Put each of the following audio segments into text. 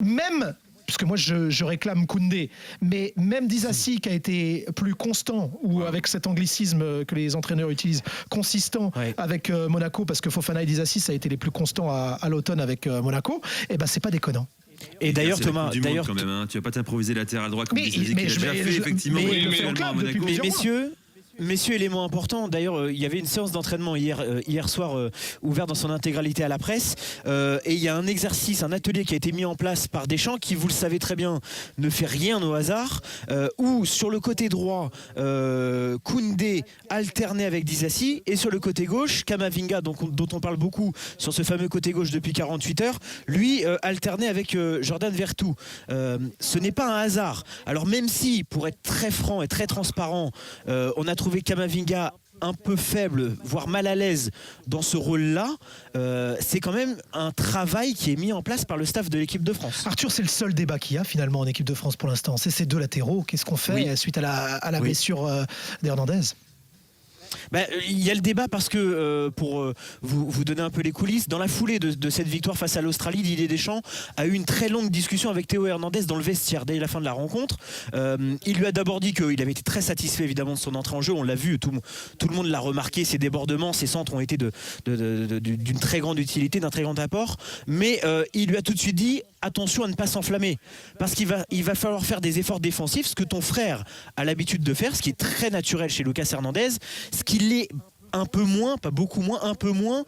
même, parce que moi je réclame Koundé, mais même Disasi qui a été plus constant, ou avec cet anglicisme que les entraîneurs utilisent, consistant avec Monaco, parce que Fofana et Disasi ça a été les plus constants à l'automne avec Monaco, et ben c'est pas déconnant. Et d'ailleurs Thomas, quand même, hein. Tu vas pas t'imposer latéral droit comme Disasi qui l'a déjà fait effectivement à Monaco. Mais messieurs, élément important, d'ailleurs il y avait une séance d'entraînement hier soir ouverte dans son intégralité à la presse, et il y a un exercice, un atelier qui a été mis en place par Deschamps qui, vous le savez très bien, ne fait rien au hasard, où sur le côté droit Koundé alternait avec Disasi, et sur le côté gauche Camavinga, dont on parle beaucoup sur ce fameux côté gauche depuis 48 heures, lui alternait avec Jordan Vertou. Ce n'est pas un hasard. Alors même si, pour être très franc et très transparent, on a trouvé Camavinga un peu faible, voire mal à l'aise dans ce rôle-là, c'est quand même un travail qui est mis en place par le staff de l'équipe de France. Arthur, c'est le seul débat qu'il y a finalement en équipe de France pour l'instant, c'est ces deux latéraux. Qu'est-ce qu'on fait suite à la blessure d'Hernandez? Il y a le débat parce que, pour vous donner un peu les coulisses, dans la foulée de cette victoire face à l'Australie, Didier Deschamps a eu une très longue discussion avec Théo Hernandez dans le vestiaire dès la fin de la rencontre. Il lui a d'abord dit qu'il avait été très satisfait évidemment de son entrée en jeu, on l'a vu, tout le monde l'a remarqué, ses débordements, ses centres ont été d'une très grande utilité, d'un très grand apport, mais il lui a tout de suite dit attention à ne pas s'enflammer, parce qu'il va falloir faire des efforts défensifs, ce que ton frère a l'habitude de faire, ce qui est très naturel chez Lucas Hernandez, ce qu'il est un peu moins, pas beaucoup moins, un peu moins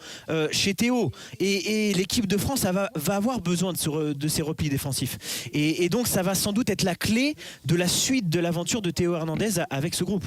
chez Théo. Et l'équipe de France va avoir besoin de ces replis défensifs. Et donc ça va sans doute être la clé de la suite de l'aventure de Théo Hernandez avec ce groupe.